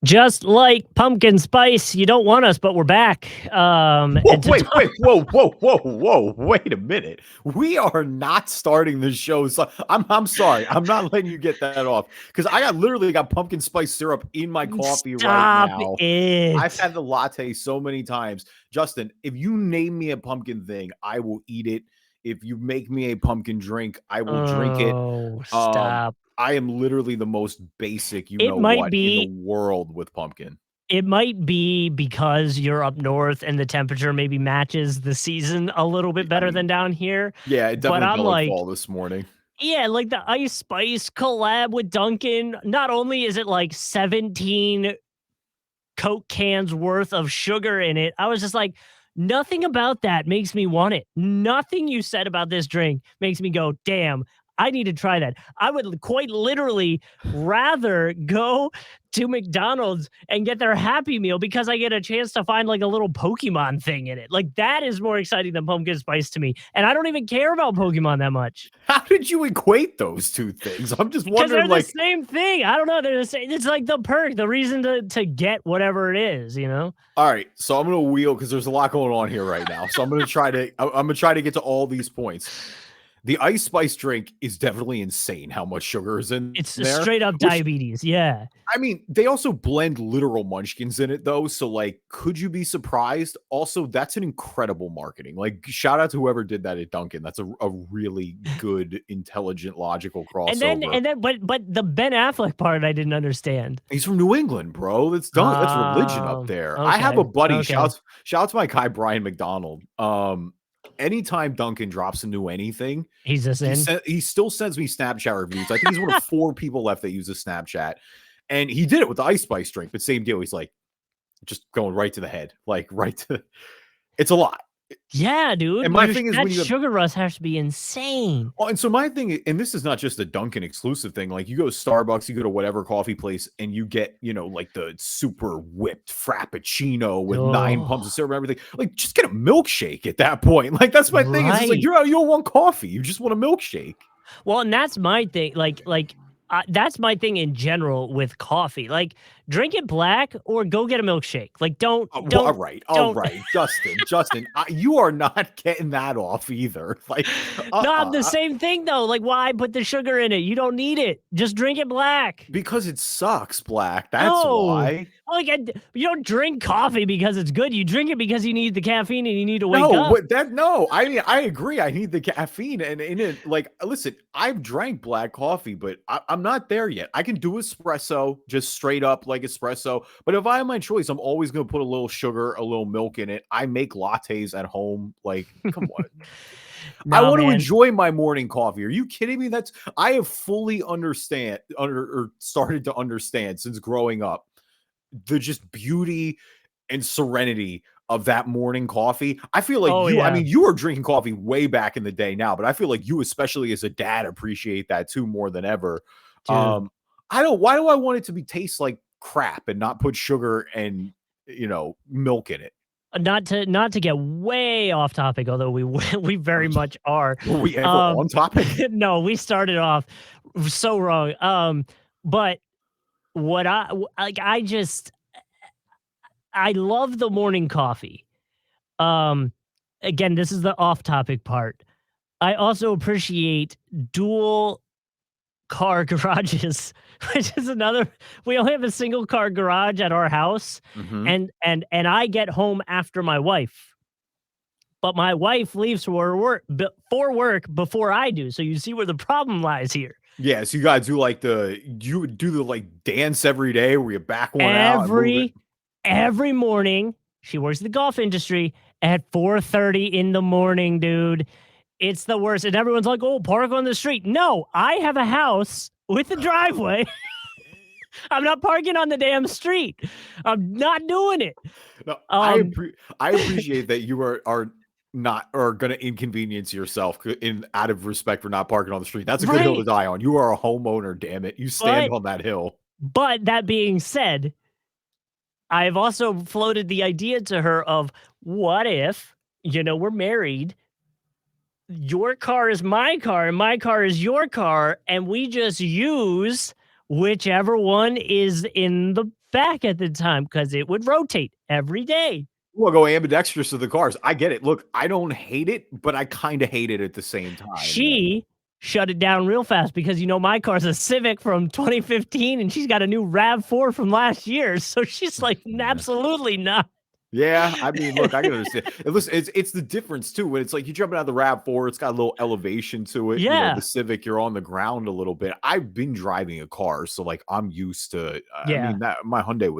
Just like pumpkin spice, you don't want us, but we're back. Whoa, wait, whoa, wait a minute. We are not starting the show. So I'm sorry. I'm not letting you get that off because I literally got pumpkin spice syrup in my coffee right Stop now. it. I've had the latte so many times. Justin, if you name me a pumpkin thing, I will eat it. If you make me a pumpkin drink, I will drink it. Oh, stop. I am literally the most basic, It might in the be world with pumpkin. it might be because you're up north and the temperature maybe matches the season a little bit better than down here. Yeah, it But definitely I'm felt like like, fall this morning. yeah, like the Ice Spice collab with Dunkin'. Not only is it like 17 Coke cans worth of sugar in it, I was just like, nothing about that makes me want it. Nothing you said about this drink makes me go, damn, I need to try that. I would quite literally rather go to McDonald's and get their Happy Meal because I get a chance to find like a little Pokemon thing in it. Like that is more exciting than pumpkin spice to me. And I don't even care about Pokemon that much. How did you equate those two things? I'm just Because wondering, they're the like, same thing. I don't know. They're the same. It's like the perk, the reason to get whatever it is, you know? all right, so I'm gonna wheel because there's a lot going on here right now. So I'm gonna try to get to all these points. The Ice Spice drink is definitely insane how much sugar is in It's there. straight up Which, diabetes. Yeah. I mean, they also blend literal munchkins in it though. So like, could you be surprised? Also, that's an incredible marketing. Like, shout out to whoever did that at Dunkin'. That's a really good, intelligent, logical crossover. But the Ben Affleck part I didn't understand. He's from New England, bro. That's done. That's religion up there. I have a Okay, buddy. okay. Shout out to my guy Brian McDonald. Anytime Duncan drops a new anything, He's just in. he still sends me Snapchat reviews. I think he's one of 4 people left that uses Snapchat, and he did it with the Ice Spice drink. But same deal. He's like, just going right to the head, like right to. It's a lot. Yeah, dude. And my thing is, that when you have, sugar rush has to be insane. oh, and so my thing, and this is not just a Dunkin' exclusive thing. Like you go to Starbucks, you go to whatever coffee place, and you get, like the super whipped frappuccino with 9 pumps of syrup and everything. Like, just get a milkshake at that point. Like that's my thing. Is it's like you don't want coffee, you just want a milkshake. Well, and that's my thing. That's my thing in general with coffee. Like, drink it black or go get a milkshake. Like, don't. All right, Justin, you are not getting that off either. Like, no, the same thing though. Like, why put the sugar in it? You don't need it. Just drink it black. Because it sucks black. That's why. Like, you don't drink coffee because it's good. You drink it because you need the caffeine and you need to wake up. I mean, I agree. I need the caffeine, and in it, like, listen, I've drank black coffee, but I'm not there yet. I can do espresso, just straight up like espresso. But if I have my choice, I'm always going to put a little sugar, a little milk in it. I make lattes at home. Like, come on. I want to enjoy my morning coffee. Are you kidding me? I have fully started to understand since growing up the just beauty and serenity of that morning coffee. I feel like I mean, you were drinking coffee way back in the day now, but I feel like you, especially as a dad, appreciate that too more than ever. Dude. Why do I want it to taste like crap and not put sugar and, milk in it? Not to get way off topic, although we very much are. Were we ever on topic? No, we started off so wrong. But what I love the morning coffee. Again, this is the off topic part. I also appreciate dual car garages, which is another. We only have a single car garage at our house, and I get home after my wife. But my wife leaves for work before I do. So you see where the problem lies here. Yeah, so you gotta do you would do the dance every day where you back one out. Every morning. She works in the golf industry at 4:30 in the morning, dude. It's the worst. And everyone's like, oh, park on the street. No, I have a house with a driveway. I'm not parking on the damn street. I'm not doing it. No, I appreciate that you are not or going to inconvenience yourself in out of respect for not parking on the street. That's a good hill to Right. die on. You are a homeowner, damn it. You stand But on that hill. that being said, I've also floated the idea to her of what if, we're married, your car is my car and my car is your car, and we just use whichever one is in the back at the time because it would rotate every day. We'll go ambidextrous to the cars. I get it. Look, I don't hate it, but I kind of hate it at the same time. She shut it down real fast because, my car's a Civic from 2015 and she's got a new RAV4 from last year. So she's like, Yeah. absolutely not. Yeah, I mean, look, I can understand. And listen, it's the difference too when it's like you jumping out of the RAV4, it's got a little elevation to it. Yeah. The Civic, you're on the ground a little bit. I've been driving a car, so like I'm used to. I Yeah. mean, that my Hyundai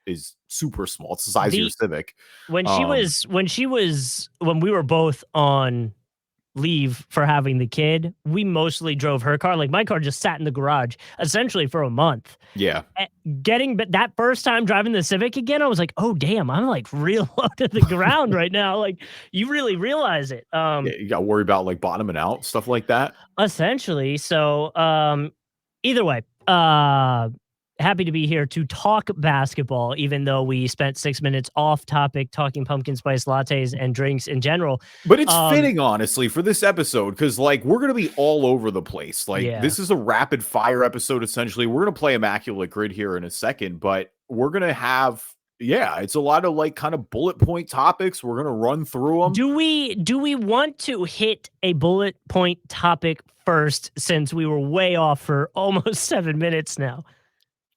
is super small. It's the size of your Civic. When Um, when we were both on leave for having the kid, we mostly drove her car. Like my car just sat in the garage essentially for a month. yeah, But that first time driving the Civic again, I was like, oh damn, I'm like real low to the ground right now. Like you really realize it. yeah, you got to worry about like bottoming out stuff like that. Essentially. So either way, happy to be here to talk basketball, even though we spent 6 minutes off topic talking pumpkin spice lattes and drinks in general. But it's fitting, honestly, for this episode because, like, we're going to be all over the place. Like, Yeah. this is a rapid fire episode, essentially. We're going to play Immaculate Grid here in a second, but we're going to have, it's a lot of, like, kind of bullet point topics. We're going to run through them. Do we want to hit a bullet point topic first since we were way off for almost 7 minutes now?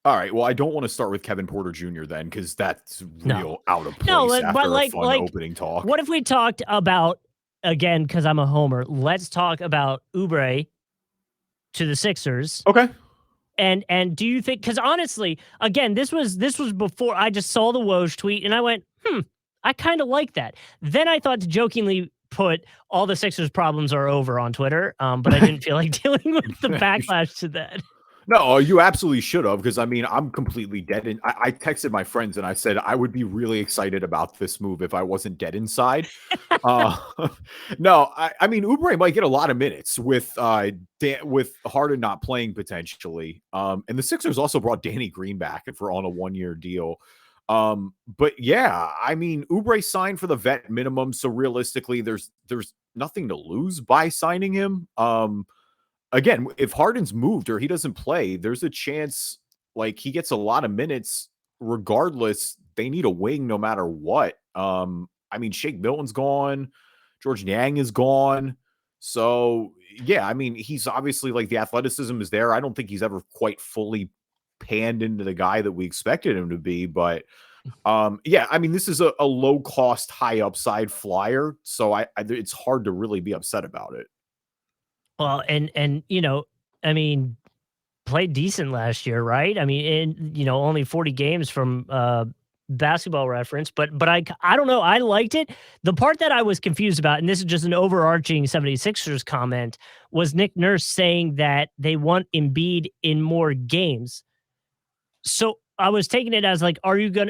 All right. Well, I don't want to start with Kevin Porter Jr. then because that's real out of place after but a fun opening talk. What if we talked about, again, because I'm a homer, let's talk about Oubre to the Sixers. Okay. And do you think, because honestly, again, this was before I just saw the Woj tweet and I went, I kind of like that. Then I thought to jokingly put all the Sixers problems are over on Twitter, but I didn't feel like dealing with the backlash to that. No, you absolutely should have, because I mean, I'm completely dead. And I texted my friends and I said I would be really excited about this move if I wasn't dead inside. No, I mean, Oubre might get a lot of minutes with Harden not playing potentially. And the Sixers also brought Danny Green back for on a 1-year deal. But yeah, I mean, Oubre signed for the vet minimum, so realistically, there's nothing to lose by signing him. Again, if Harden's moved or he doesn't play, there's a chance like he gets a lot of minutes regardless. They need a wing no matter what. I mean, Shake Milton's gone, George Niang is gone. So yeah, I mean, he's obviously like the athleticism is there. I don't think he's ever quite fully panned into the guy that we expected him to be, but yeah, I mean, this is a low cost, high upside flyer. So it's hard to really be upset about it. Well, and I mean, played decent last year, right? I mean, only 40 games from Basketball Reference, but I don't know. I liked it. The part that I was confused about, and this is just an overarching 76ers comment, was Nick Nurse saying that they want Embiid in more games. So I was taking it as like,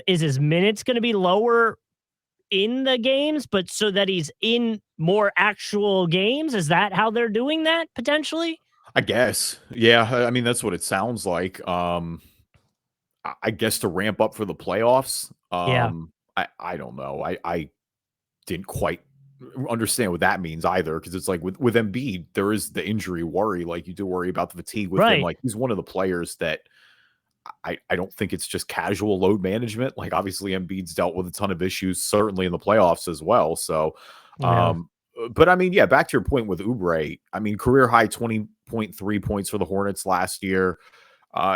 is his minutes going to be lower in the games, but so that he's in more actual games? Is that how they're doing that potentially? I guess. Yeah. I mean, that's what it sounds like. I guess to ramp up for the playoffs. Yeah. I don't know. I didn't quite understand what that means either. Cause it's like with Embiid, there is the injury worry. Like you do worry about the fatigue with him. Like he's one of the players that I don't think it's just casual load management. Like obviously Embiid's dealt with a ton of issues, certainly in the playoffs as well. So, but I mean, yeah, back to your point with Oubre. I mean, career high 20.3 points for the Hornets last year.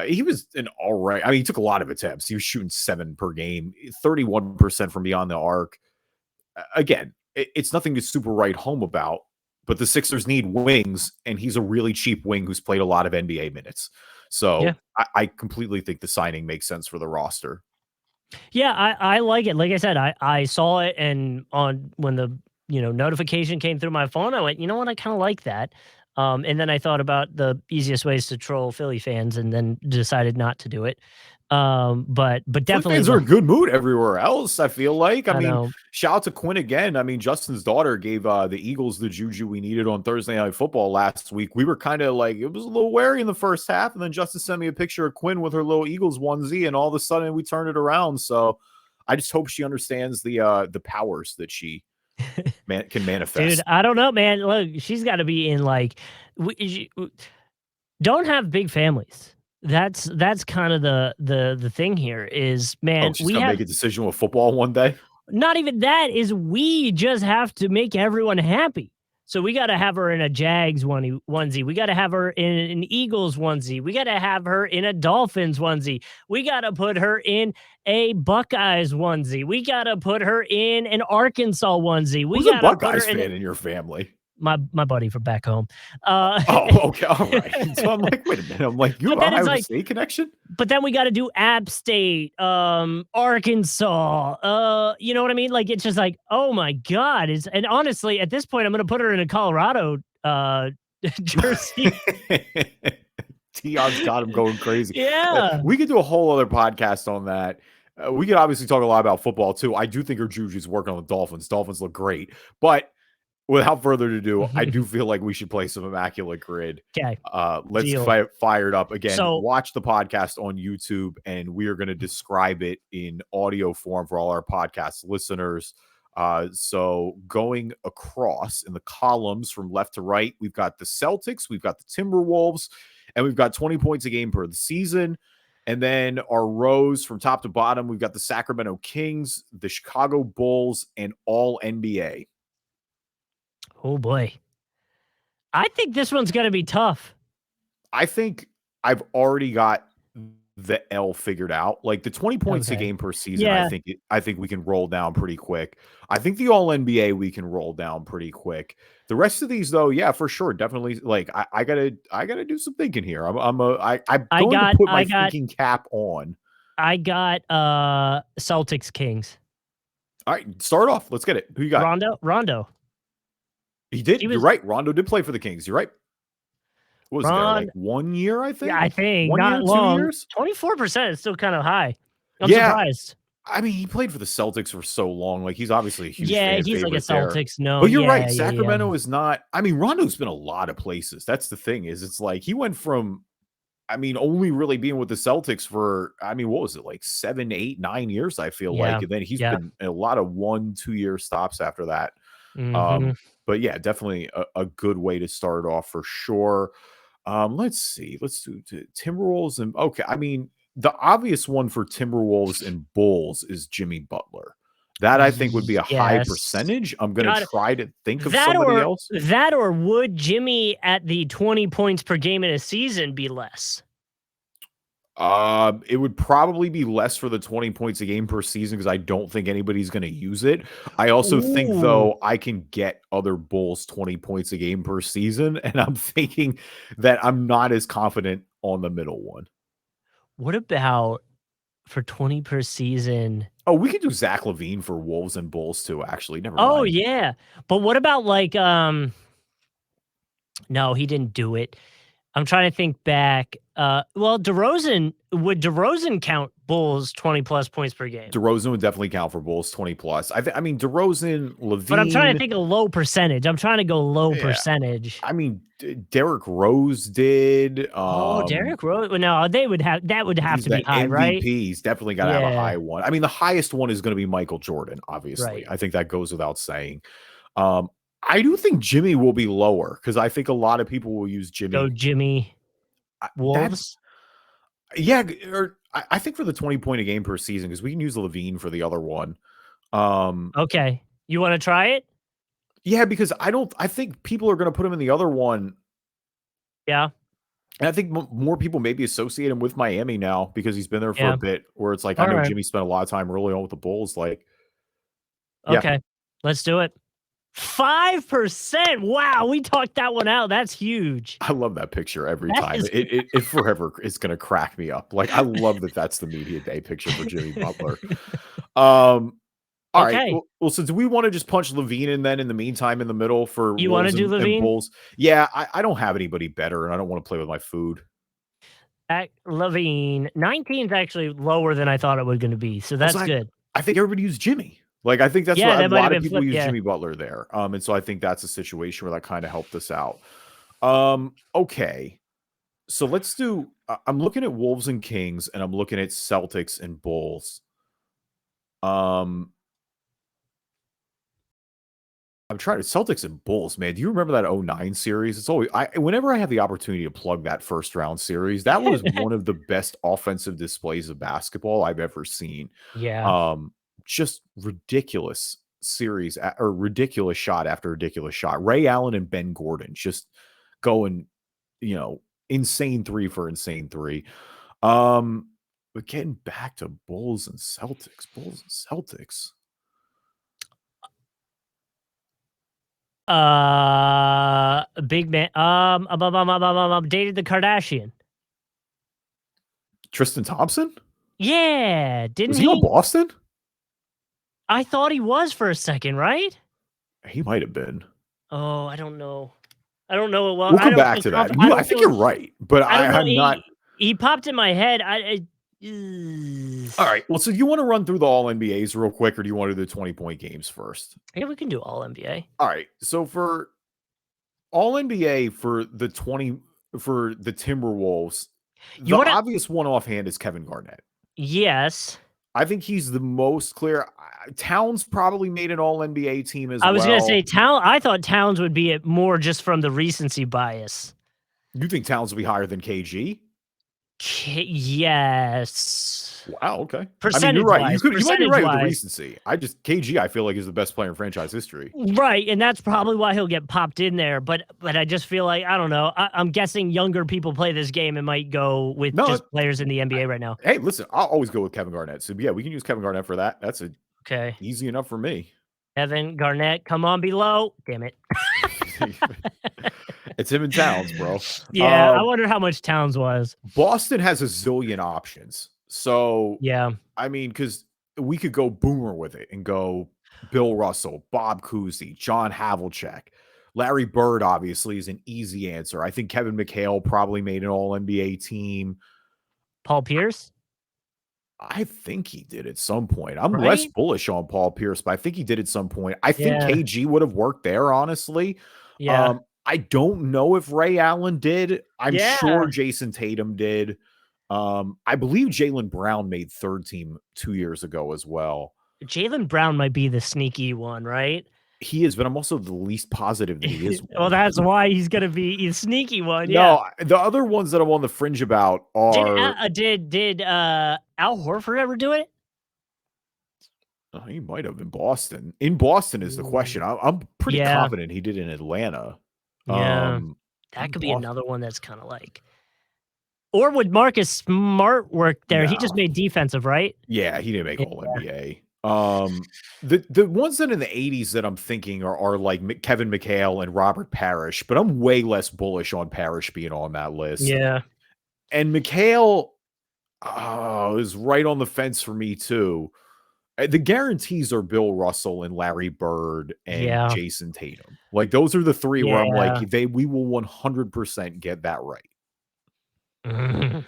He was an all right. I mean, he took a lot of attempts. He was shooting 7 per game, 31% from beyond the arc. Again, it's nothing to super write home about, but the Sixers need wings, and he's a really cheap wing who's played a lot of NBA minutes. So yeah. I completely think the signing makes sense for the roster. Yeah, I like it. Like I said, I saw it, and when the notification came through my phone, I went, you know what, I kind of like that. And then I thought about the easiest ways to troll Philly fans and then decided not to do it. But Philly definitely fans are in good mood everywhere else, I feel like. I I mean, know. shout out to Quinn again. I mean, Justin's daughter gave the Eagles the juju we needed on Thursday Night Football last week. We were kind of like, it was a little wary in the first half, and then Justin sent me a picture of Quinn with her little Eagles onesie, and all of a sudden we turned it around. So I just hope she understands the powers that she can manifest. Dude, I don't know, man. Look, she's got to be in like don't have big families. That's kind of the thing here is, Oh, man, she's we gonna have make a decision with football one day. not even that is we just have to make everyone happy. So we got to have her in a Jags onesie. We got to have her in an Eagles onesie. We got to have her in a Dolphins onesie. We got to put her in a Buckeyes onesie. We got to put her in an Arkansas onesie. We Who's a got to put her Buckeyes in fan in your family? my buddy from back home. Oh, okay, all right. So I'm like, wait a minute. I'm like, you have But then a it's Ohio like, State connection? but then we got to do App State, Arkansas. You know what I mean? Like it's just like, oh my god! And honestly, at this point, I'm gonna put her in a Colorado jersey. Tion's got him going crazy. Yeah. We could do a whole other podcast on that. We could obviously talk a lot about football too. I do think her juju's working on the Dolphins. Dolphins look great, but without further ado, I do feel like we should play some Immaculate Grid. Okay. Let's fire it up again. So, watch the podcast on YouTube, and we are going to describe it in audio form for all our podcast listeners. So going across in the columns from left to right, we've got the Celtics, we've got the Timberwolves, and we've got 20 points a game per the season. And then our rows from top to bottom, we've got the Sacramento Kings, the Chicago Bulls, and all NBA. oh boy, I think this one's gonna be tough. I think I've already got the L figured out. Like the 20 points a game per season, Yeah. I think we can roll down pretty quick. I think the all NBA we can roll down pretty quick. The rest of these though, yeah, for sure. Definitely like I gotta do some thinking here. I'm going to put my thinking cap on. I got Celtics Kings. All right, start off. Let's get it. Who you got? Rondo. You're right. Rondo did play for the Kings. You're right. What was there, like 1 year, I think? Yeah, I think 1 not year, long. 2 years? 24% is still kind of high. I'm surprised. I mean, he played for the Celtics for so long. Like, he's obviously a huge Yeah, fan he's like a favorite there. Celtics. No, But you're yeah, right. yeah, Sacramento is not. I mean, Rondo's been a lot of places. That's the thing is it's like he went from, I mean, only really being with the Celtics for, I mean, what was it, like 7, 8, 9 years, I feel like. And then he's been a lot of 1-2 year stops after that. But yeah, definitely a good way to start off for sure. Let's see. Let's do Timberwolves and okay. I mean, the obvious one for Timberwolves and Bulls is Jimmy Butler. That I think would be a high percentage. I'm going to try to think of somebody else. That or would Jimmy at the 20 points per game in a season be less? It would probably be less for the 20 points a game per season because I don't think anybody's going to use it. I also think, though, I can get other Bulls 20 points a game per season, and I'm thinking that I'm not as confident on the middle one. What about for 20 per season? Oh, we could do Zach LaVine for Wolves and Bulls too, actually. Never mind. Oh, yeah. But what about like no, he didn't do it. I'm trying to think back. Well, would DeRozan count Bulls 20 plus points per game? DeRozan would definitely count for Bulls 20 plus. I mean, DeRozan, LaVine. But I'm trying to think of low percentage. I'm trying to go low percentage. I mean, Derrick Rose did. Derrick Rose. No, that would have to be high, MVP. right? He's definitely got to have a high one. I mean, the highest one is going to be Michael Jordan, obviously. Right. I think that goes without saying. I do think Jimmy will be lower because I think a lot of people will use Jimmy. Go Jimmy. Wolves. I think for the 20 point a game per season because we can use LaVine for the other one. Okay, you want to try it? Yeah, because I think people are going to put him in the other one. Yeah. And I think more people maybe associate him with Miami now because he's been there for a bit. Where it's like I know Jimmy spent a lot of time early on with the Bulls. Like, okay, let's do it. 5%. Wow, we talked that one out. That's huge. I love that picture every time. It forever is going to crack me up. Like I love that that's the media day picture for Jimmy Butler. All All right. Okay. Well, so do we want to just punch Levine in then in the meantime in the middle for You want to Wolves do and Levine? Bulls? Yeah, I don't have anybody better, and I don't want to play with my food. Levine. 19 is actually lower than I thought it was going to be. So Also, that's good. I think everybody used Jimmy. Like, I think that's Yeah, what a that might have lot of been people flipped. use Yeah. Jimmy Butler there. And so I think that's a situation where that kind of helped us out. Okay. So let's do. I'm looking at Wolves and Kings, and I'm looking at Celtics and Bulls. I'm trying to Celtics and Bulls, man. Do you remember that 09 series? It's always whenever I have the opportunity to plug that first round series, that was one of the best offensive displays of basketball I've ever seen. Yeah. Just ridiculous series or ridiculous shot after ridiculous shot. Ray Allen and Ben Gordon just going, insane three for insane three. But getting back to Bulls and Celtics. Big man. Dated the Kardashian. Tristan Thompson? Yeah, didn't Was he on Boston? I thought he was for a second, right? He might have been. Oh, I don't know. I don't know it well. We'll come back to that. I think you're right, but I'm not. He popped in my head. All right. Well, so you want to run through the All NBAs real quick, or do you want to do the 20-point games first? Yeah, we can do All NBA. All right. So for All NBA for the Timberwolves, the obvious one offhand is Kevin Garnett. Yes. I think he's the most clear. Towns probably made an All NBA team as well. I was going to say I thought Towns would be it more just from the recency bias. You think Towns will be higher than KG? Yes. Wow. Okay. Percentage you're right. You might be right with the recency. KG, I feel like is the best player in franchise history. Right, and that's probably why he'll get popped in there. But I just feel like I don't know. I'm guessing younger people play this game and might go with just players in the NBA right now. Hey, listen, I'll always go with Kevin Garnett. So yeah, we can use Kevin Garnett for that. That's easy enough for me. Kevin Garnett, come on below. Damn it. It's him and Towns, bro. Yeah, I wonder how much Towns was. Boston has a zillion options. So, yeah. Because we could go boomer with it and go Bill Russell, Bob Cousy, John Havlicek. Larry Bird, obviously, is an easy answer. I think Kevin McHale probably made an All-NBA team. Paul Pierce? I think he did at some point. I'm less bullish on Paul Pierce, but I think he did at some point. I think KG would have worked there, honestly. Yeah. I don't know if Ray Allen did. I'm sure Jason Tatum did. I believe Jaylen Brown made third team 2 years ago as well. Jaylen Brown might be the sneaky one, right? He is, but I'm also the least positive that he is. Well, that's why he's going to be a sneaky one. No, the other ones that I'm on the fringe about are. Did Al Horford ever do it? He might have in Boston. In Boston is the question. I'm pretty confident he did in Atlanta. Yeah, that could be another one that's kind of like. Or would Marcus Smart work there? No. He just made defensive, right? Yeah, he didn't make All NBA. The ones that in the 80s that I'm thinking are like Kevin McHale and Robert Parrish, but I'm way less bullish on Parrish being on that list. Yeah. And McHale is right on the fence for me too. The guarantees are Bill Russell and Larry Bird and Jason Tatum. Like those are the three where I'm like, we will 100% get that right. I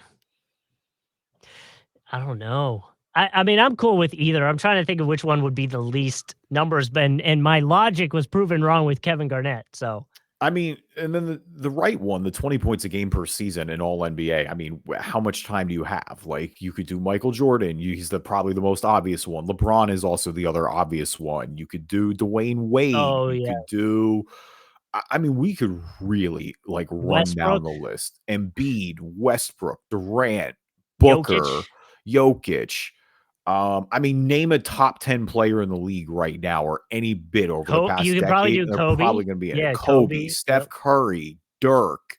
don't know. I mean, I'm cool with either. I'm trying to think of which one would be the least numbers, and my logic was proven wrong with Kevin Garnett. So, I mean, and then the right one, the 20 points a game per season in All NBA. I mean, how much time do you have? Like, you could do Michael Jordan. He's probably the most obvious one. LeBron is also the other obvious one. You could do Dwayne Wade. Oh, you could do. I mean, we could really run down the list. Embiid, Westbrook, Durant, Booker, Jokic. I mean, name a top 10 player in the league right now or any bit over the past decade. You could probably do Kobe. Probably going to be in Kobe, Steph Curry, Dirk.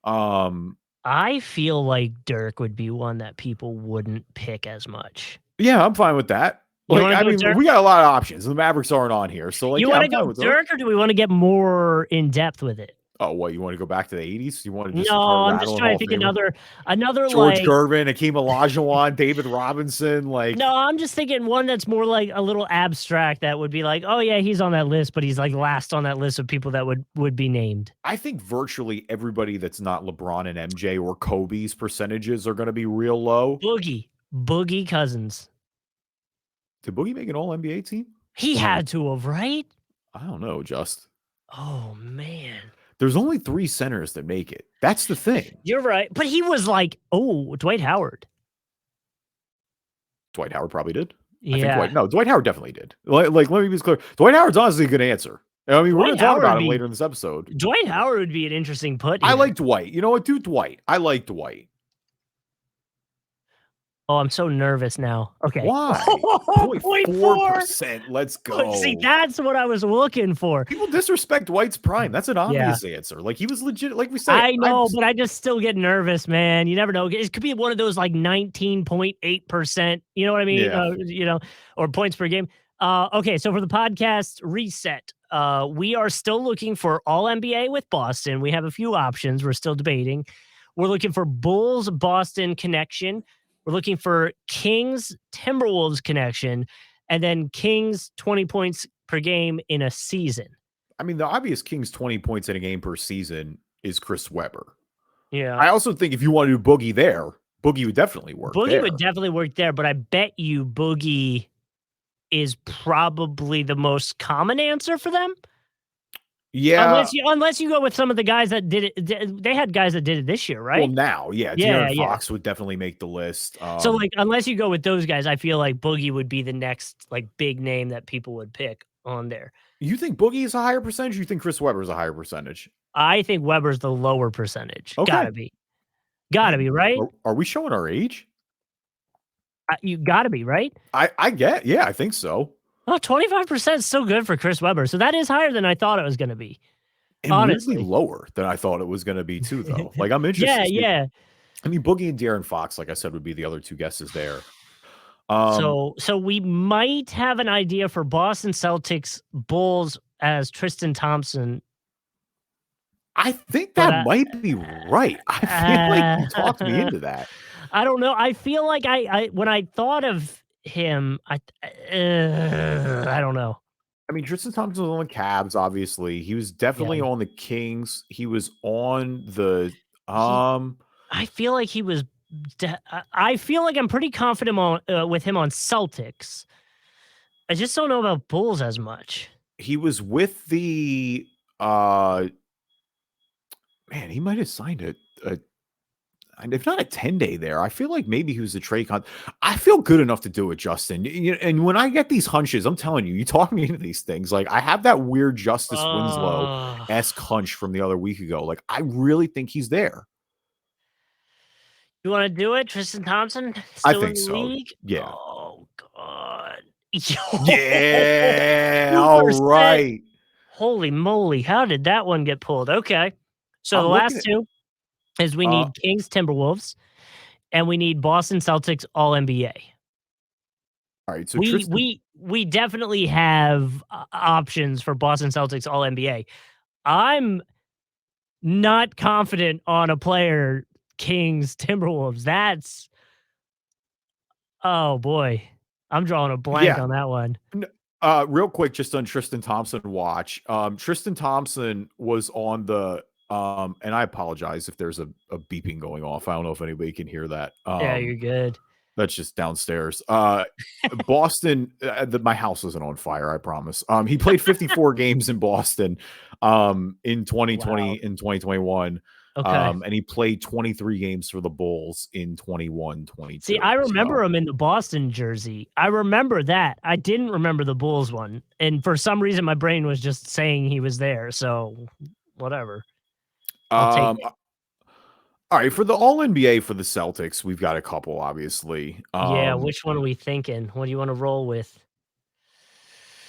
I feel like Dirk would be one that people wouldn't pick as much. Yeah, I'm fine with that. I mean, we got a lot of options. The Mavericks aren't on here, so you want to go Dirk, or do we want to get more in depth with it? Oh, what, you want to go back to the 80s? You want to just No, start I'm just rattling trying to Hall of think Famers? another George like. Gervin, Hakeem Olajuwon, David Robinson, like No, I'm just thinking one that's more like a little abstract that would be like, oh yeah, he's on that list, but he's like last on that list of people that would be named. I think virtually everybody that's not LeBron and MJ or Kobe's percentages are going to be real low. Boogie Cousins. Did Boogie make an All NBA team? He had to have, right? I don't know, Just. Oh man. There's only 3 centers that make it. That's the thing. You're right. But he was like, oh, Dwight Howard. Dwight Howard probably did. Yeah. Dwight Howard definitely did. Like, let me be clear. Dwight Howard's honestly a good answer. I mean, we're going to talk about him later in this episode. Dwight Howard would be an interesting put. I like Dwight. You know what? Do Dwight. I like Dwight. Oh, I'm so nervous now. Okay. Why? 0.4%. Let's go. See, that's what I was looking for. People disrespect Dwight's prime. That's an obvious answer. Like, he was legit. Like we said. I know, but I just still get nervous, man. You never know. It could be one of those like 19.8%. You know what I mean? Yeah. Or points per game. Okay, so for the podcast reset, we are still looking for all NBA with Boston. We have a few options. We're still debating. We're looking for Bulls Boston connection. We're looking for Kings Timberwolves connection, and then Kings 20 points per game in a season. I mean, the obvious Kings 20 points in a game per season is Chris Webber. Yeah. I also think if you want to do Boogie there, Boogie would definitely work. Boogie would definitely work there, but I bet you Boogie is probably the most common answer for them. Yeah. Unless you go with some of the guys that did it. They had guys that did it this year, right? Well, now, yeah. De'Aaron Fox would definitely make the list. So, like, unless you go with those guys, I feel like Boogie would be the next, like, big name that people would pick on there. You think Boogie is a higher percentage? Or you think Chris Webber is a higher percentage? I think Webber's the lower percentage. Okay. Gotta be, right? Are we showing our age? You gotta be, right? I get, yeah, I think so. Oh, 25% is still good for Chris Webber. So that is higher than I thought it was going to be. And honestly, lower than I thought it was going to be too, though. Like, I'm interested. Yeah. I mean, Boogie and De'Aaron Fox, like I said, would be the other 2 guesses there. So we might have an idea for Boston Celtics Bulls as Tristan Thompson. I think that might be right. I feel like you talked me into that. I don't know. I feel like I when I thought of him, I don't know. I mean, Tristan Thompson was on the Cavs, obviously. He was definitely on the Kings. He was on the I feel like he was I feel like I'm pretty confident with him on Celtics. I just don't know about Bulls as much. He was with the man, he might have signed a if not a 10-day there. I feel like maybe he was a trade con. I feel good enough to do it, Justin. And when I get these hunches, I'm telling you, you talk me into these things. Like, I have that weird Justice Winslow-esque hunch from the other week ago. Like, I really think he's there. You want to do it, Tristan Thompson? I think so. League? Yeah. Oh God. Yeah. All right. Holy moly! How did that one get pulled? Okay. So the last 2 is we need Kings Timberwolves, and we need Boston Celtics All NBA. All right. So we definitely have options for Boston Celtics All NBA. I'm not confident on a player. Kings, Timberwolves. That's oh boy. I'm drawing a blank on that one. Real quick, just on Tristan Thompson watch. Tristan Thompson was on the and I apologize if there's a beeping going off. I don't know if anybody can hear that. Yeah, you're good. That's just downstairs. Boston, my house isn't on fire, I promise. He played 54 games in Boston in 2020 and 2021. Okay. And he played 23 games for the Bulls in 21-22. See, I remember him in the Boston jersey. I remember that. I didn't remember the Bulls one. And for some reason, my brain was just saying he was there. So, whatever. I'll take it. All right, for the All-NBA for the Celtics, we've got a couple, obviously. Yeah, which one are we thinking? What do you want to roll with?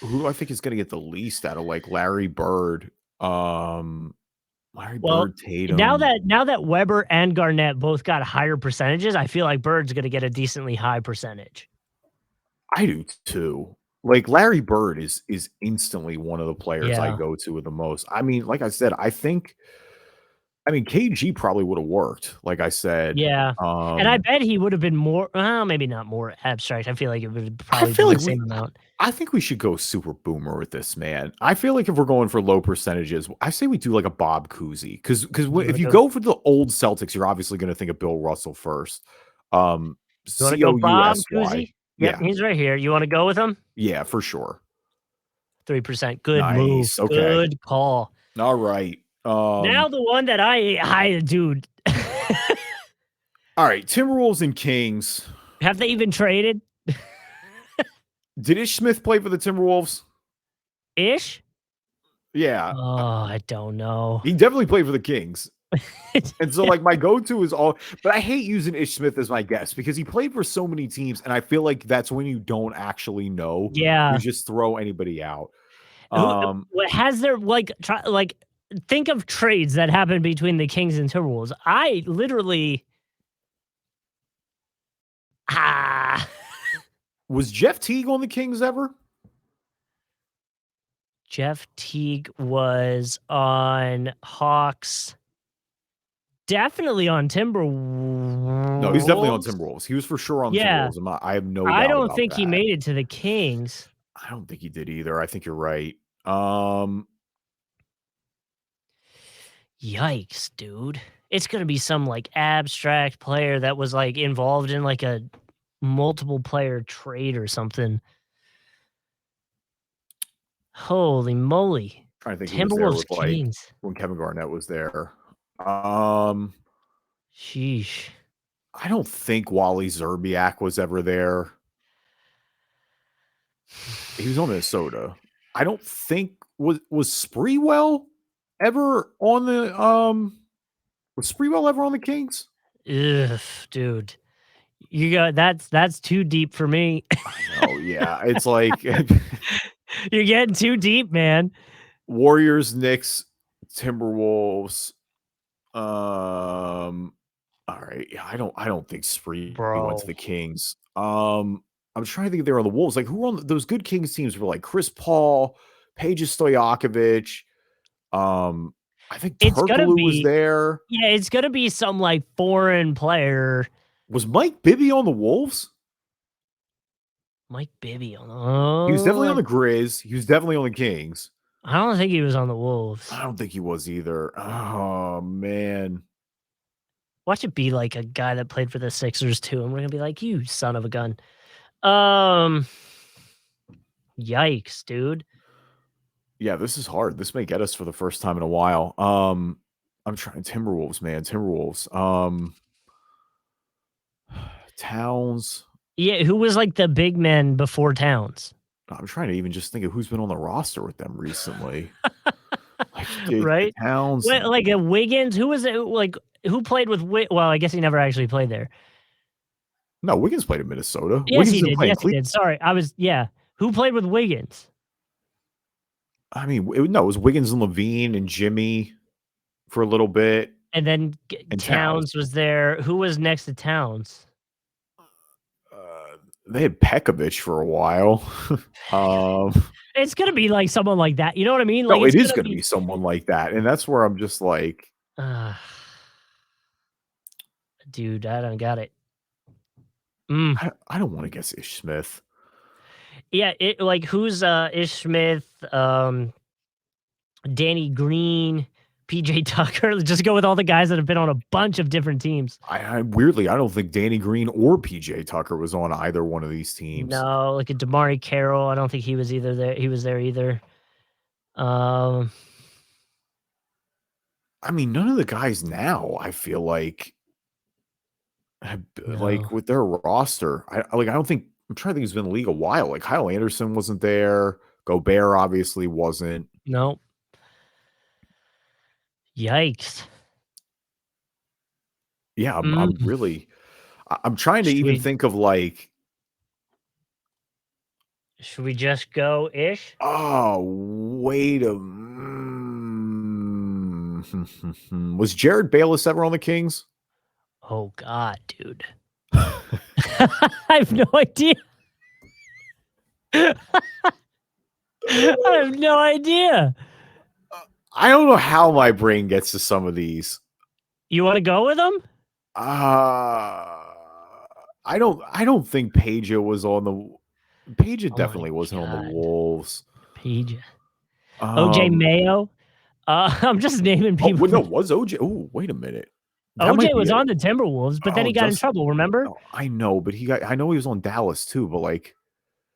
Who do I think is going to get the least out of, like, Larry Bird? Bird, Tatum. Now that Weber and Garnett both got higher percentages, I feel like Bird's going to get a decently high percentage. I do too. Like Larry Bird is instantly one of the players I Yeah. go to the most. I mean, like I said, I mean, KG probably would have worked, like I said. Yeah. And I bet he would have been more maybe not more abstract. I feel like it would have I probably feel been the like same amount. I think we should go super boomer with this, man. I feel like if we're going for low percentages, I say we do like a Bob Cousy because You if wanna you go go for the old Celtics, you're obviously going to think of Bill Russell first. you wanna go Bob Cousy. Cousy? Yep, Yeah, he's right here. You wanna go with him? yeah, for sure. 3%. Good move. Nice. Okay. Good call. All right. Now the one that I dude. All right. Timberwolves and Kings. Have they even traded? Did Ish Smith play for the Timberwolves? Ish? Yeah, Oh, I don't know. he definitely played for the Kings. And so, like, my go-to is all, but I hate using Ish Smith as my guess because he played for so many teams, and I feel like that's when you don't actually know. You Yeah. just throw anybody out. Who what has there think of trades that happened between the Kings and Timberwolves. I literally ah Was Jeff Teague on the Kings ever? Jeff Teague was on Hawks. Definitely on Timberwolves. No, he's definitely on Timberwolves. He was for sure on the Yeah. Timberwolves. I have no I doubt don't about think he that. made it to the Kings. I don't think he did either. I think you're right. Yikes, dude. It's gonna be some, like, abstract player that was, like, involved in, like, a multiple player trade or something. Holy moly. Trying to think who was there Timberwolves, with like Kings. when Kevin Garnett was there. Sheesh. I don't think Wally Zerbiak was ever there. He was on Minnesota. I don't think was Spreewell ever on the was Spreewell ever on the Kings? Ugh, dude. You got that's too deep for me. I know, yeah. It's like You're getting too deep, man. Warriors, Knicks, Timberwolves. All right. Yeah, I don't think Spree went to Bro. the Kings. I'm trying to think if they were on the Wolves. Like who were on those good Kings teams were like Chris Paul, Peja Stojakovic. I think It's gonna Turkoglu was be there. yeah, it's gonna be some, like, foreign player. Was Mike Bibby on the Wolves? Mike Bibby on He was definitely on the the Grizz. He was definitely on the Kings. I don't think he was on the Wolves. I don't think he was either. Oh man. Watch it be, like, a guy that played for the Sixers too, and we're gonna be like, "You son of a gun." Um, yikes, dude. Yeah, this is hard. This may get us for the first time in a while. I'm trying Timberwolves, man. Timberwolves. Towns. Yeah, who was, like, the big man before Towns? I'm trying to even just think of who's been on the roster with them recently. Like Right? Towns. What, like, a Wiggins? Who was it, like, who played with well, I guess he never actually played there. No, Wiggins played in Minnesota. Yes, Wiggins he didn't did, play in yes, he Cleveland. did, sorry, yeah. Who played with Wiggins? I mean, no, it was Wiggins and Levine and Jimmy for a little bit And then and Towns. Towns was there. Who was next to Towns? They had Pekovic for a while. It's gonna be, like, someone like that, you know what I mean? Like, No, it's it is gonna gonna be someone like that, and that's where I'm just like uh, dude, I don't got it. I don't wanna guess Ish Smith. Yeah, it like, who's, Ish Smith, Danny Green, PJ Tucker? Just go with all the guys that have been on a bunch of different teams. I weirdly, I don't think Danny Green or PJ Tucker was on either one of these teams. No, like a DeMarre Carroll, I don't think he was there either. Um, I mean, none of the guys now, I feel like have no, like, with their roster, I don't think I'm trying to think who's been in the league a while. Like, Kyle Anderson wasn't there. Gobert obviously wasn't. nope. Yikes. Yeah, I'm Mm, really I'm trying to should even we think of, like, should we just go Ish? oh, wait a was Jared Bayless ever on the Kings? Oh god, dude. I have no idea. I have no idea. I don't know how my brain gets to some of these. You want to go with them? I don't think Peja was on the Peja Oh my definitely wasn't on the God. Wolves. Peja. OJ Um Mayo. I'm just naming oh people. well, no, was OJ. Oh, wait a minute. That might OJ be was it. on the Timberwolves, but then Oh, he got in just trouble, remember? oh, I know, but I know he was on Dallas too, but like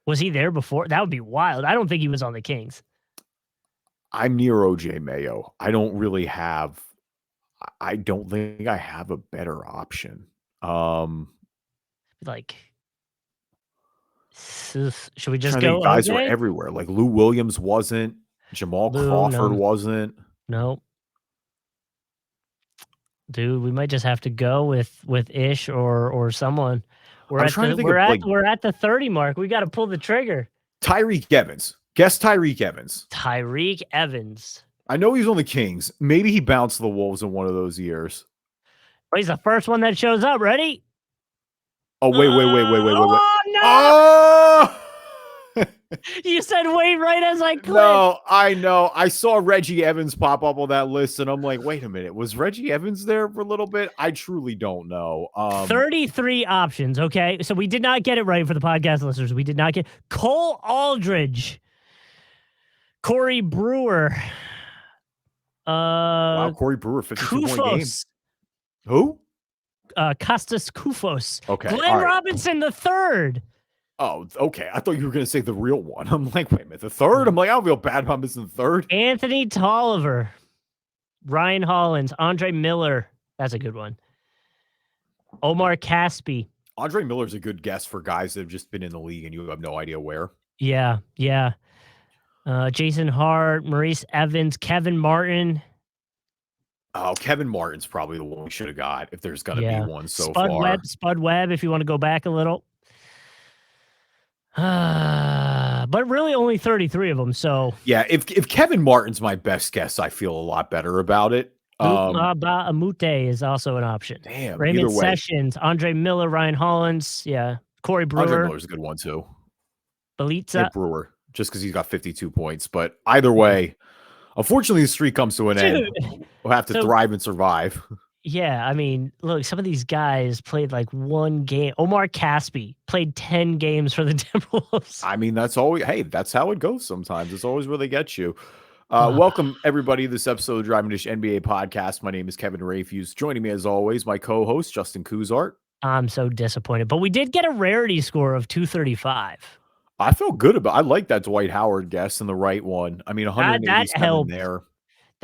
Was he there before? That would be wild. I don't think he was on the Kings. I'm near OJ Mayo. I don't really have I don't think I have a better option. Um Like, should we just Trying to go think guys were OJ? everywhere. Like Lou Williams wasn't, Jamal Lou, Crawford no, wasn't. no. Dude, we might just have to go with Ish or someone. I'm trying to think of like We're at the 30 mark. We got to pull the trigger. Tyreek Evans. Guess Tyreek Evans. Tyreek Evans. I know he's on the Kings. Maybe he bounced the Wolves in one of those years. Oh, he's the first one that shows up. Ready? Oh, wait. Oh no! Oh! You said wait right as I clicked. No, I know. I saw Reggie Evans pop up on that list, and I'm like, wait a minute. Was Reggie Evans there for a little bit? I truly don't know. 33 options. Okay. So we did not get it right for the podcast listeners. We did not get Cole Aldridge, Corey Brewer, Wow, Corey Brewer, 52-point game. Kufos, Who? Costas Kufos, Okay. Glenn all right. Robinson the third. Oh, okay. I thought you were going to say the real one. I'm like, wait a minute. The third? I'm like, I don't feel bad about missing the third. Anthony Tolliver, Ryan Hollins, Andre Miller. That's a good one. Omar Caspi. Andre Miller's a good guess for guys that have just been in the league and you have no idea where. Yeah. Jason Hart, Maurice Evans, Kevin Martin. Oh, Kevin Martin's probably the one we should have got if there's going to be one so far. Spud Webb, if you want to go back a little. But really only 33 of them. So yeah, if Kevin Martin's my best guess, I feel a lot better about it. Amute is also an option. Damn, Raymond Sessions, Andre Miller, Ryan Hollins, yeah, Corey Brewer. Andre Miller's a good one too. Belitza Brewer, just because he's got 52 points. But either way, unfortunately, the streak comes to an end. We'll have to thrive and survive. Yeah, I mean, look, some of these guys played like one game. Omar Caspi played 10 games for the Timberwolves. I mean, that's how it goes sometimes. It's always where they get you. Welcome, everybody, to this episode of Driving Dish NBA Podcast. My name is Kevin Rayfuse. Joining me, as always, my co-host, Justin Kuzart. I'm so disappointed. But we did get a rarity score of 235. I felt good about I like that Dwight Howard guess and the right one. I mean, 187 there.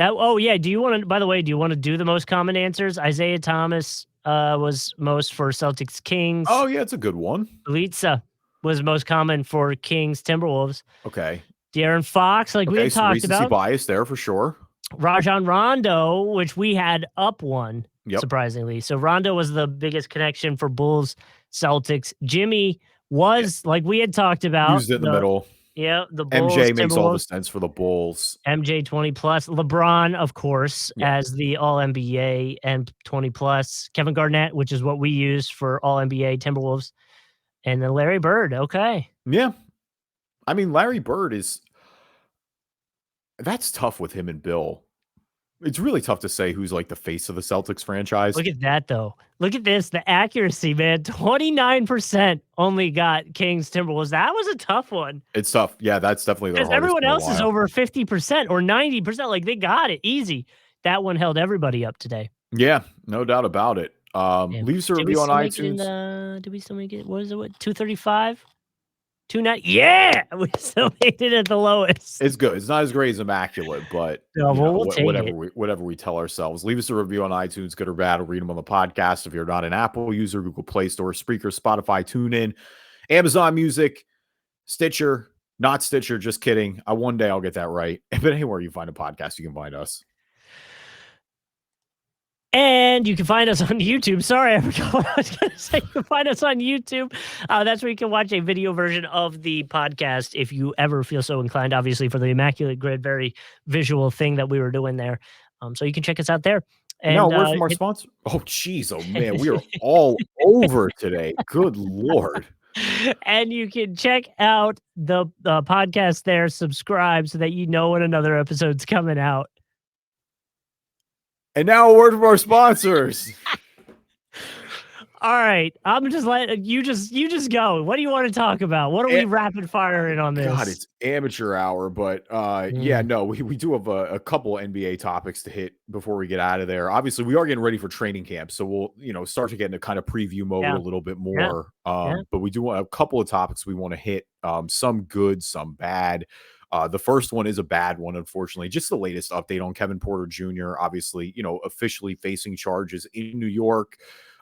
Oh yeah. Do you want to do the most common answers? Isaiah Thomas was most for Celtics Kings. Oh yeah, it's a good one. Belitza was most common for Kings Timberwolves. Okay. De'Aaron Fox, like we had talked about. Bias there for sure. Rajon Rondo, which we had up one, surprisingly. So Rondo was the biggest connection for Bulls Celtics. Jimmy was like we had talked about. Used it in the middle. Yeah, the Bulls. MJ makes all the sense for the Bulls. MJ 20 plus. LeBron, of course, as the All NBA and 20 plus. Kevin Garnett, which is what we use for All NBA Timberwolves. And then Larry Bird. Okay. Yeah. I mean, Larry Bird that's tough with him and Bill. It's really tough to say who's like the face of the Celtics franchise. Look at that, though. Look at this. The accuracy, man. 29% only got Kings Timberwolves. That was a tough one. It's tough. Yeah, that's definitely the hardest. Everyone else is over 50% or 90%. Like they got it easy. That one held everybody up today. Yeah, no doubt about it. Leave us a review on iTunes. Did we still make it? What is it? What, 235? 290? Yeah, we still made it at the lowest. It's good. It's not as great as Immaculate, but we'll take whatever we tell ourselves. Leave us a review on iTunes, good or bad. We'll read them on the podcast. If you're not an Apple user, Google Play Store, Spreaker, Spotify, TuneIn, Amazon Music, Stitcher, not Stitcher, just kidding. One day I'll get that right. But anywhere you find a podcast, you can find us. And you can find us on YouTube. Sorry, I forgot what I was going to say. You can find us on YouTube. That's where you can watch a video version of the podcast if you ever feel so inclined, obviously, for the Immaculate Grid, very visual thing that we were doing there. So you can check us out there. And, no, word from our sponsor. Oh, geez. Oh, man. We are all over today. Good Lord. And you can check out the podcast there, subscribe so that you know when another episode's coming out. And now a word from our sponsors. All right, I'm just letting you just go. What do you want to talk about? What are we rapid firing on God, this? it's amateur hour, but yeah, no, we do have a couple NBA topics to hit before we get out of there. Obviously, we are getting ready for training camp, so we'll start to get into kind of preview mode Yeah, a little bit yeah, more. yeah. But we do want a couple of topics we want to hit. Some good, some bad. The first one is a bad one, unfortunately. Just the latest update on Kevin Porter Jr. Obviously, officially facing charges in New York.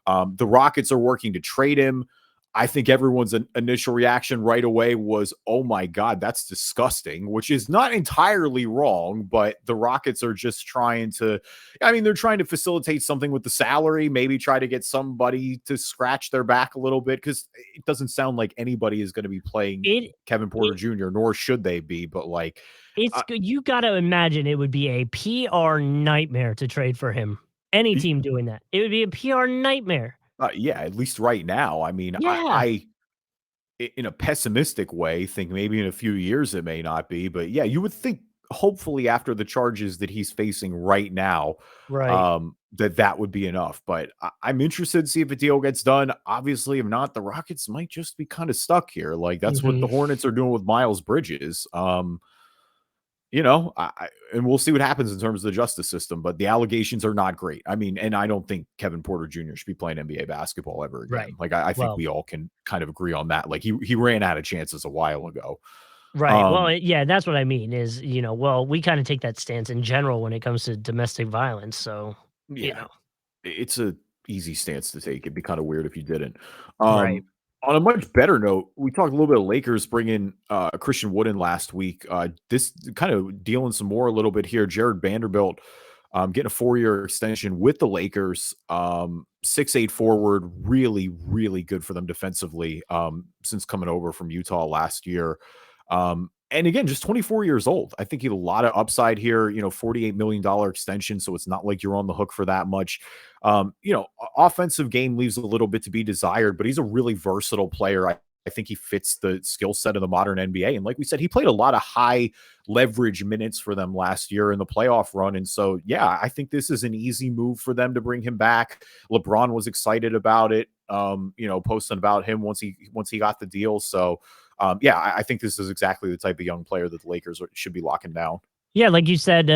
The Rockets are working to trade him. I think everyone's initial reaction right away was, oh my God, that's disgusting, which is not entirely wrong, but the Rockets are just trying to, they're trying to facilitate something with the salary, maybe try to get somebody to scratch their back a little bit, because it doesn't sound like anybody is going to be playing It Kevin Porter Jr., nor should they be, but like, it's good. You got to imagine it would be a PR nightmare to trade for him. Any team doing that, it would be a PR nightmare. yeah, at least right now. I mean, Yeah, in a pessimistic way, think maybe in a few years it may not be, but yeah, you would think hopefully after the charges that he's facing right now, right. that would be enough. But I'm interested to see if a deal gets done. Obviously, if not, the Rockets might just be kind of stuck here. Like that's what the Mhm. Hornets are doing with Miles Bridges. And we'll see what happens in terms of the justice system, but the allegations are not great. I mean, and I don't think Kevin Porter Jr. should be playing NBA basketball ever again. Right. Like, I think Well, we all can kind of agree on that. Like, he ran out of chances a while ago. right. Well, Um, yeah, that's what I mean is, well, we kind of take that stance in general when it comes to domestic violence. So, you yeah, know, it's a easy stance to take. It'd be kind of weird if you didn't. right. On a much better note, we talked a little bit of Lakers bringing Christian Wood in last week. This kind of dealing some more a little bit here. Jared Vanderbilt getting a 4-year extension with the Lakers. 6'8" forward, really, really good for them defensively since coming over from Utah last year. And again, just 24 years old. I think he had a lot of upside here, $48 million extension. So it's not like you're on the hook for that much. Offensive game leaves a little bit to be desired, but he's a really versatile player. I think he fits the skill set of the modern NBA. And like we said, he played a lot of high leverage minutes for them last year in the playoff run. And so, yeah, I think this is an easy move for them to bring him back. LeBron was excited about it, posting about him once he got the deal. So, yeah, I think this is exactly the type of young player that the Lakers should be locking down. Yeah, like you said,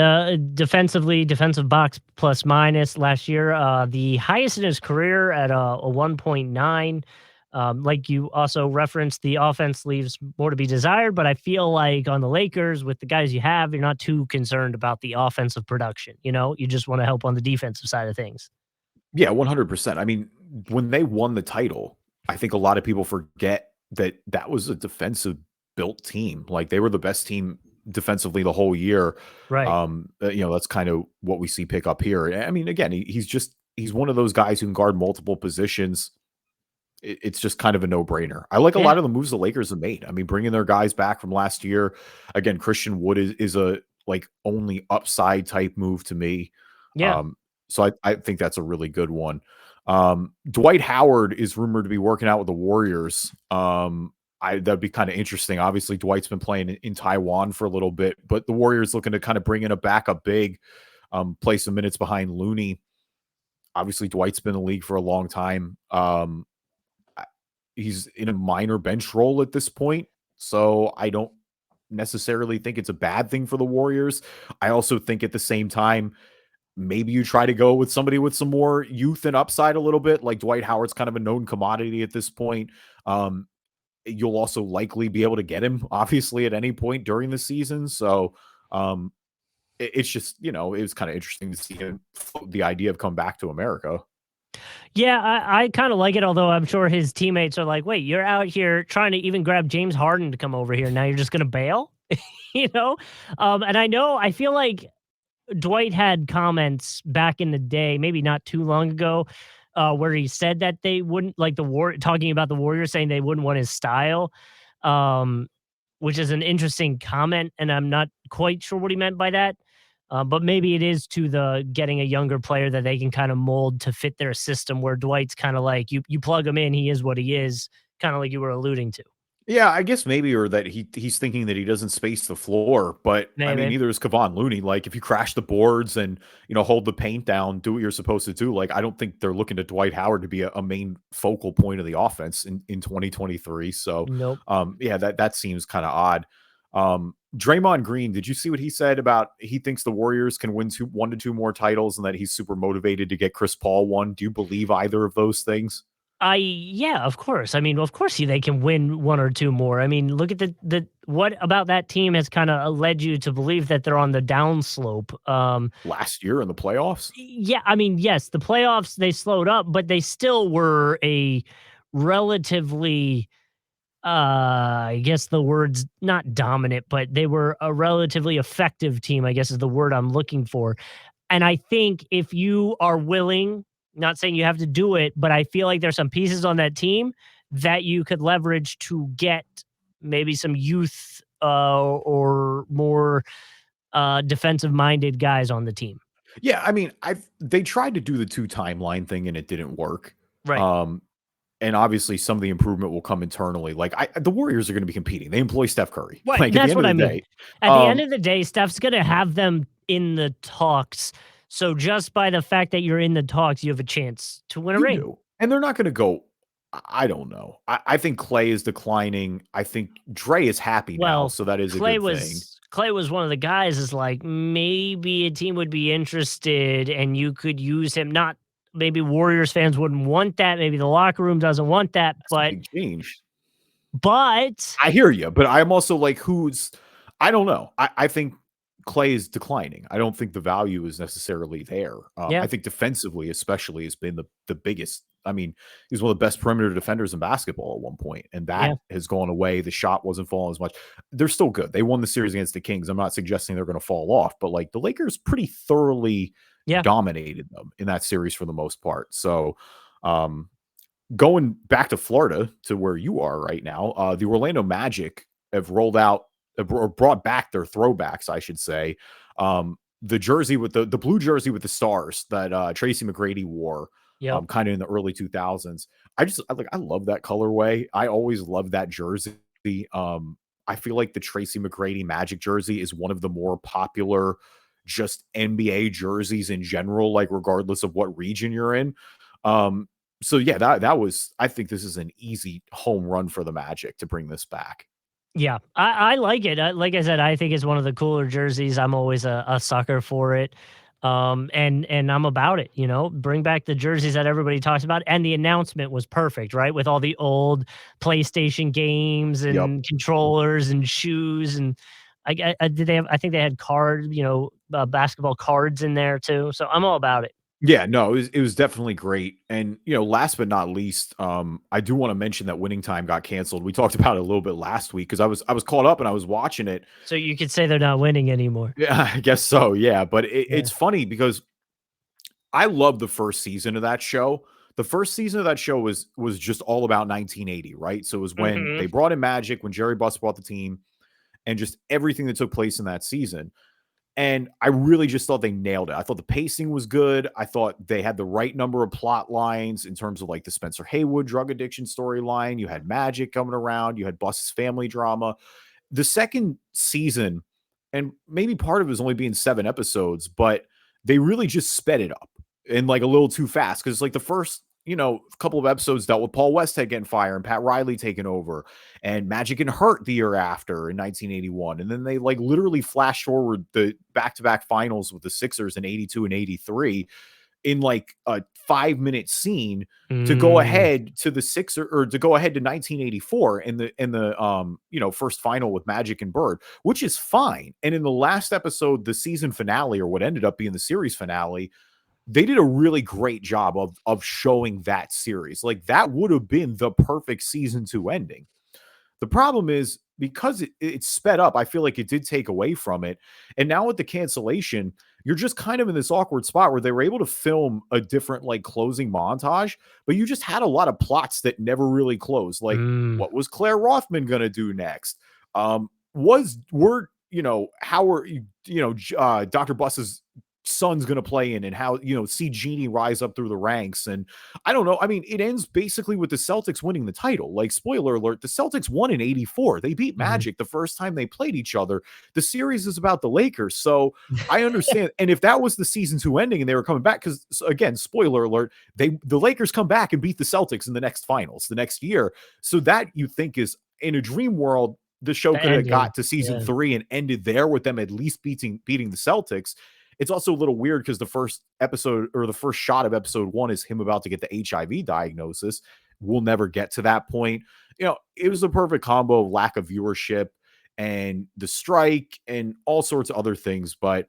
defensively, defensive box plus minus last year, the highest in his career at a 1.9. Like you also referenced, the offense leaves more to be desired, but I feel like on the Lakers, with the guys you have, you're not too concerned about the offensive production. You just want to help on the defensive side of things. Yeah, 100%. I mean, when they won the title, I think a lot of people forget that was a defensive built team. Like they were the best team defensively the whole year. Right. That's kind of what we see pick up here. I mean, again, he's one of those guys who can guard multiple positions. It's just kind of a no-brainer. I like a Yeah. lot of the moves the Lakers have made. I mean, bringing their guys back from last year. Again, Christian Wood is a like only upside type move to me. Yeah. Um, so I think that's a really good one. Dwight Howard is rumored to be working out with the Warriors. That'd be kind of interesting. Obviously, Dwight's been playing in Taiwan for a little bit, but the Warriors looking to kind of bring in a backup big, play some minutes behind Looney. Obviously, Dwight's been in the league for a long time. He's in a minor bench role at this point, so I don't necessarily think it's a bad thing for the Warriors. I also think at the same time, maybe you try to go with somebody with some more youth and upside a little bit. Like Dwight Howard's kind of a known commodity at this point. You'll also likely be able to get him, obviously, at any point during the season. So it's just, it was kind of interesting to see him, the idea of coming back to America. Yeah, I kind of like it, although I'm sure his teammates are like, wait, you're out here trying to even grab James Harden to come over here. Now you're just going to bail, you know? And I feel like Dwight had comments back in the day, maybe not too long ago, where he said that they wouldn't like talking about the Warriors, saying they wouldn't want his style, um, which is an interesting comment. And I'm not quite sure what he meant by that. But maybe it is to the getting a younger player that they can kind of mold to fit their system, where Dwight's kind of like you plug him in, he is what he is, kind of like you were alluding to. Yeah, I guess maybe, or that he's thinking that he doesn't space the floor, but I mean, Maybe. neither is Kevon Looney. Like, if you crash the boards and hold the paint down, do what you're supposed to do. Like, I don't think they're looking to Dwight Howard to be a main focal point of the offense in 2023. So, Nope. yeah, that seems kind of odd. Draymond Green, did you see what he said about he thinks the Warriors can win 1 to 2 more titles and that he's super motivated to get Chris Paul one? Do you believe either of those things? Yeah, of course. I mean, of course, they can win one or two more. I mean, look at the what about that team has kind of led you to believe that they're on the downslope. Last year in the playoffs? Yeah, I mean, yes, the playoffs they slowed up, but they still were a relatively I guess the word's not dominant, but they were a relatively effective team, I guess is the word I'm looking for. And I think if you are willing, not saying you have to do it, but I feel like there's some pieces on that team that you could leverage to get maybe some youth or more defensive minded guys on the team. Yeah, I mean, they tried to do the 2 timeline thing and it didn't work. Right. Um, and obviously some of the improvement will come internally. Like, the Warriors are gonna be competing. They employ Steph Curry. Right. Like, at the That's end of what I the mean. day, At the end um of the day, Steph's going to have them in the talks. So just by the fact that you're in the talks, you have a chance to win a you ring. do. And they're not gonna go I don't know. I think Clay is declining. I think Dre is happy now, Well, so that is a good thing. Clay was one of the guys is like maybe a team would be interested and you could use him. Not maybe Warriors fans wouldn't want that. Maybe the locker room doesn't want that, That's a big change. but I hear you, but I'm also like, I don't know. I think Clay is declining. I don't think the value is necessarily there. I yeah, think defensively, especially, has been the biggest. I mean, he's one of the best perimeter defenders in basketball at one point, and yeah, that has gone away. The shot wasn't falling as much. They're still good. They won the series against the Kings. I'm not suggesting they're going to fall off, but like the Lakers pretty thoroughly yeah, dominated them in that series for the most part. So, um, going back to Florida to where you are right now, the Orlando Magic have rolled out or brought back their throwbacks, I should say. The jersey with the blue jersey with the stars that Tracy McGrady wore, yep. kind of in the early 2000s. I love that colorway. I always loved that jersey. I feel like the Tracy McGrady Magic jersey is one of the more popular just NBA jerseys in general, like regardless of what region you're in. Um, so yeah, that was I think this is an easy home run for the Magic to bring this back. Yeah, I like it. Like I said, I think it's one of the cooler jerseys. I'm always a sucker for it. And I'm about it, bring back the jerseys that everybody talks about. And the announcement was perfect, right? With all the old PlayStation games Yep. and controllers and shoes. And did they have, I think they had basketball cards in there too. So I'm all about it. Yeah, no, it was definitely great. And last but not least, I do want to mention that Winning Time got canceled. We talked about it a little bit last week because I was caught up and I was watching it. So you could say they're not winning anymore. Yeah, I guess so. Yeah, but Yeah. it's funny because I love the first season of that show. The first season of that show was just all about 1980, right? So it was when Hmm. they brought in Magic, when Jerry Buss brought the team, and just everything that took place in that season. And I really just thought they nailed it. I thought the pacing was good. I thought they had the right number of plot lines in terms of like the Spencer Haywood drug addiction storyline. You had Magic coming around. You had Buss's family drama. The second season, and maybe part of it was only being 7 episodes, but they really just sped it up and like a little too fast because like the first couple of episodes dealt with Paul Westhead getting fired and Pat Riley taking over and Magic and Hurt the year after in 1981. And then they like literally flash forward the back-to-back finals with the Sixers in 82 and 83 in like a 5-minute scene to go Mm. ahead to the Sixer or to go ahead to 1984 in the first final with Magic and Bird, which is fine. And in the last episode, the season finale or what ended up being the series finale, they did a really great job of showing that series. Like that would have been the perfect season 2 ending. The problem is because it's sped up, I feel like it did take away from it. And now with the cancellation, you're just kind of in this awkward spot where they were able to film a different like closing montage, but you just had a lot of plots that never really closed. Like, Mm. what was Claire Rothman gonna do next? Was were how were Dr. Buss's son's going to play in and how, see Genie rise up through the ranks. And I don't know. I mean, it ends basically with the Celtics winning the title. Like, spoiler alert, the Celtics won in 84. They beat Magic the first time they played each other. The series is about the Lakers. So I understand. And if that was the season 2 ending and they were coming back, because again, spoiler alert, the Lakers come back and beat the Celtics in the next finals the next year. So that, you think, is in a dream world, the show could have got to season 3 and ended there with them at least beating the Celtics. It's also a little weird because the first episode, or the first shot of episode 1, is him about to get the HIV diagnosis. We'll never get to that point. It was a perfect combo of lack of viewership and the strike and all sorts of other things. But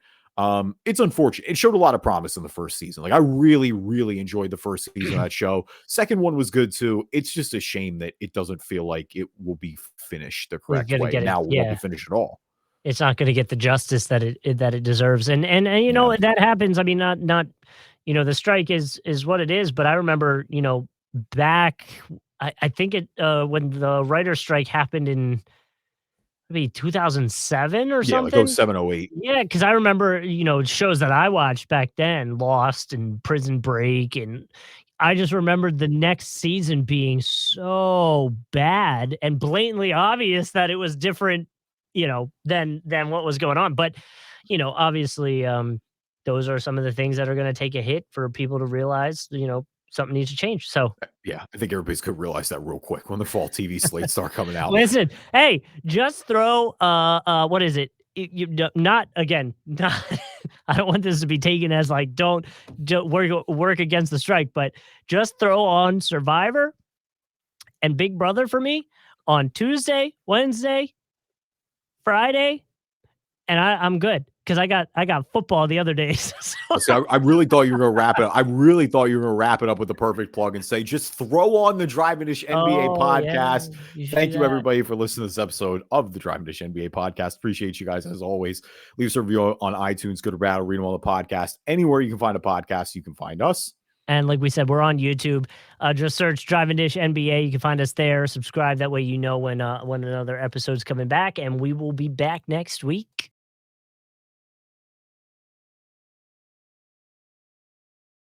it's unfortunate. It showed a lot of promise in the first season. Like, I really, really enjoyed the first season of that show. Second one was good too. It's just a shame that it doesn't feel like it will be finished the correct way. Now it won't be finished at all. It's not going to get the justice that it deserves. And that happens. I mean, not the strike is what it is, but I remember, back, I think when the writer's strike happened in maybe 2007 or something. Like 07, 08. Yeah, because I remember, shows that I watched back then, Lost and Prison Break, and I just remembered the next season being so bad and blatantly obvious that it was different, than what was going on. But, obviously, those are some of the things that are going to take a hit for people to realize, something needs to change. So yeah, I think everybody's could realize that real quick when the fall TV slates start coming out. Listen, hey, just throw what is it? Not again. Not, I don't want this to be taken as like don't work against the strike, but just throw on Survivor and Big Brother for me on Tuesday, Wednesday, Friday, and I'm good. Because I got football the other days. So. See, I really thought you were going to wrap it up. I really thought you were going to wrap it up with the perfect plug and say, just throw on the Driving Dish NBA podcast. Yeah, Thank you, everybody, for listening to this episode of the Driving Dish NBA podcast. Appreciate you guys, as always. Leave us a review on iTunes, good or bad, or read them on the podcast. Anywhere you can find a podcast, you can find us. And like we said, we're on YouTube. Just search Driving Dish NBA. You can find us there. Subscribe. That way you know when another episode's coming back. And we will be back next week.